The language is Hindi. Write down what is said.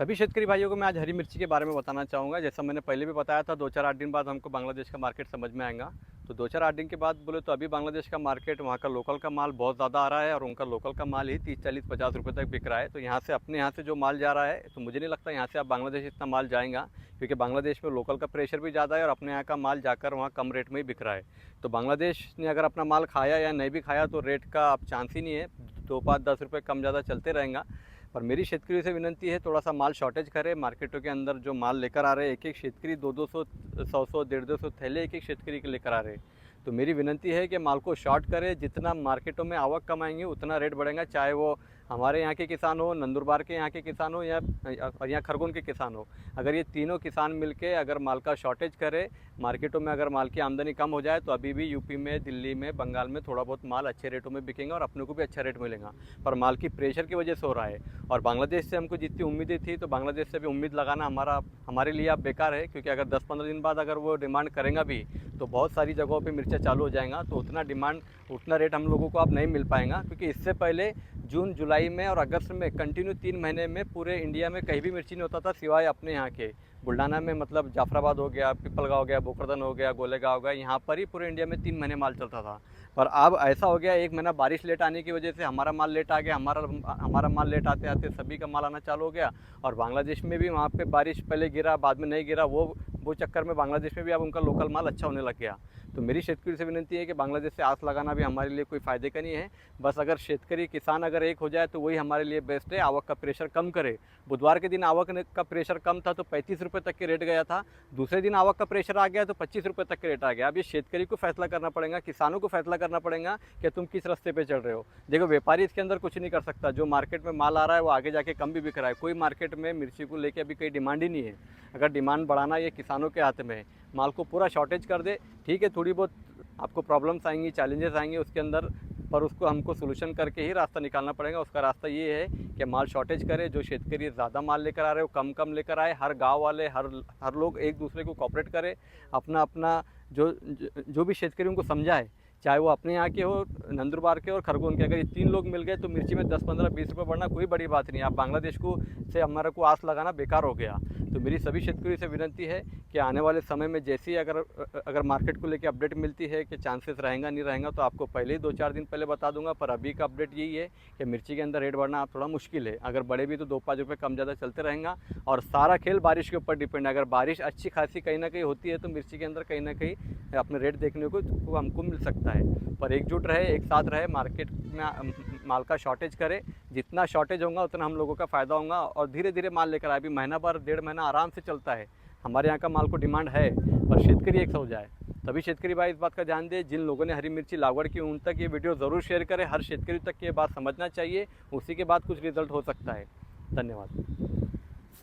सभी शेतकरी भाइयों को मैं आज हरी मिर्ची के बारे में बताना चाहूँगा। जैसा मैंने पहले भी बताया था, 2-4-8 दिन बाद हमको बांग्लादेश का मार्केट समझ में आएगा। तो 2-4-8 दिन के बाद बोले तो अभी बांग्लादेश का मार्केट, वहाँ का लोकल का माल बहुत ज़्यादा आ रहा है और उनका लोकल का माल ही 30-40-50 रुपये तक बिक रहा है। तो यहाँ से अपने यहाँ से जो माल जा रहा है, तो मुझे नहीं लगता यहाँ से अब बांग्लादेश इतना माल जाएगा, क्योंकि बांग्लादेश में लोकल का प्रेशर भी ज़्यादा है और अपने यहाँ का माल जाकर वहाँ कम रेट में ही बिक रहा है। तो बांग्लादेश ने अगर अपना माल खाया या नहीं भी खाया तो रेट का अब चांस ही नहीं है, 2-5-10 रुपये कम ज़्यादा चलते रहेगा। पर मेरी शेतकरी से विनंती है, थोड़ा सा माल शॉर्टेज करे। मार्केटों के अंदर जो माल लेकर आ रहे हैं, एक एक शेतकरी 200-200 100-100 150-150 थैले एक एक शेतकरी के लेकर आ रहे हैं। तो मेरी विनंती है कि माल को शॉर्ट करे। जितना मार्केटों में आवक कमाएंगे उतना रेट बढ़ेगा, चाहे वो हमारे यहाँ के किसान हो, नंदुरबार के यहाँ के किसान हो या यहाँ खरगोन के किसान हो। अगर ये तीनों किसान मिलके अगर माल का शॉर्टेज करे, मार्केटों में अगर माल की आमदनी कम हो जाए, तो अभी भी यूपी में, दिल्ली में, बंगाल में थोड़ा बहुत माल अच्छे रेटों में बिकेंगे और अपने को भी अच्छा रेट मिलेगा। पर माल की प्रेशर की वजह से हो रहा है। और बांग्लादेश से हमको जितनी उम्मीदें थी, तो बांग्लादेश से भी उम्मीद लगाना हमारे लिए अब बेकार है, क्योंकि अगर 10-15 दिन बाद अगर वो डिमांड करेगा भी, तो बहुत सारी जगहों पे मिर्चा चालू हो जाएगा। तो उतना डिमांड, उतना रेट हम लोगों को अब नहीं मिल पाएगा, क्योंकि इससे पहले जून, जुलाई में और अगस्त में कंटिन्यू 3 महीने में पूरे इंडिया में कहीं भी मिर्ची नहीं होता था, सिवाय अपने यहाँ के बुल्डाना में। मतलब जाफराबाद हो गया, पिपलगाँव हो गया, बोकरदन हो गया, गोलेगाँव हो गया, यहाँ पर ही पूरे इंडिया में 3 महीने माल चलता था। पर अब ऐसा हो गया, 1 महीना बारिश लेट आने की वजह से हमारा माल लेट आ गया। हमारा माल लेट आते आते सभी का माल आना चालू हो गया। और बांग्लादेश में भी वहाँ पे बारिश पहले गिरा, बाद में नहीं गिरा, वो चक्कर में बांग्लादेश में भी अब उनका लोकल माल अच्छा होने लग गया। तो मेरी शेतकरी से विनती है कि बांग्लादेश से आस लगाना भी हमारे लिए कोई फ़ायदे का नहीं है। बस अगर शेतकरी किसान अगर एक हो जाए तो वही हमारे लिए बेस्ट है। आवक का प्रेशर कम करे। बुधवार के दिन आवक का प्रेशर कम था तो 35 रुपये तक के रेट गया था। दूसरे दिन आवक का प्रेशर आ गया तो 25 रुपये तक के रेट आ गया। अब ये शेतकरी को फैसला करना पड़ेगा, किसानों को फैसला करना पड़ेगा कि तुम किस रास्ते पे चल रहे हो। देखो, व्यापारी इसके अंदर कुछ नहीं कर सकता। जो मार्केट में माल आ रहा है वो आगे जाके कम भी बिक रहा है। कोई मार्केट में मिर्ची को लेके अभी कोई डिमांड ही नहीं है। अगर डिमांड बढ़ाना ये किसानों के हाथ में है। माल को पूरा शॉर्टेज कर दे, ठीक है। थोड़ी बहुत आपको प्रॉब्लम्स आएंगी, चैलेंजेस आएंगे उसके अंदर, पर उसको हमको सोल्यूशन करके ही रास्ता निकालना पड़ेगा। उसका रास्ता ये है कि माल शॉर्टेज करे। जो शेतकरी ज़्यादा माल लेकर आ रहे हो कम कम लेकर आए। हर गांव वाले, हर लोग एक दूसरे को कॉपरेट करे। अपना अपना जो भी शेतकरी उनको समझाए, चाहे वो अपने यहाँ के हो, नंदुरबार के और खरगोन के। अगर ये 3 लोग मिल गए तो मिर्ची में 10-15-20 रुपये बढ़ना कोई बड़ी बात नहीं है। आप बांग्लादेश को से हमारे को आस लगाना बेकार हो गया। तो मेरी सभी शेतकरी से विनती है कि आने वाले समय में जैसे ही अगर मार्केट को लेकर अपडेट मिलती है कि चांसेस रहेगा नहीं रहेगा, तो आपको पहले ही 2-4 दिन पहले बता दूंगा। पर अभी का अपडेट यही है कि मिर्ची के अंदर रेट बढ़ना आप थोड़ा मुश्किल है। अगर बढ़े भी तो 2-5 रुपये कम ज़्यादा चलते रहेगा। और सारा खेल बारिश के ऊपर डिपेंड है। अगर बारिश अच्छी खासी कहीं ना कहीं होती है तो मिर्ची के अंदर कहीं ना कहीं अपने रेट देखने को हमको मिल सकता है। पर एकजुट रहे, एक साथ रहे, मार्केट में माल का शॉर्टेज करे। जितना शॉर्टेज होगा उतना हम लोगों का फ़ायदा होगा। और धीरे धीरे माल लेकर आए। अभी महीना भर, 1.5 महीना आराम से चलता है। हमारे यहाँ का माल को डिमांड है, पर शेतकरी एक हो जाए। तभी शेतकरी भाई इस बात का ध्यान दे। जिन लोगों ने हरी मिर्ची लागवड़ की, उन तक ये वीडियो ज़रूर शेयर करें। हर शेतकरी तक ये बात समझना चाहिए, उसी के बाद कुछ रिजल्ट हो सकता है। धन्यवाद।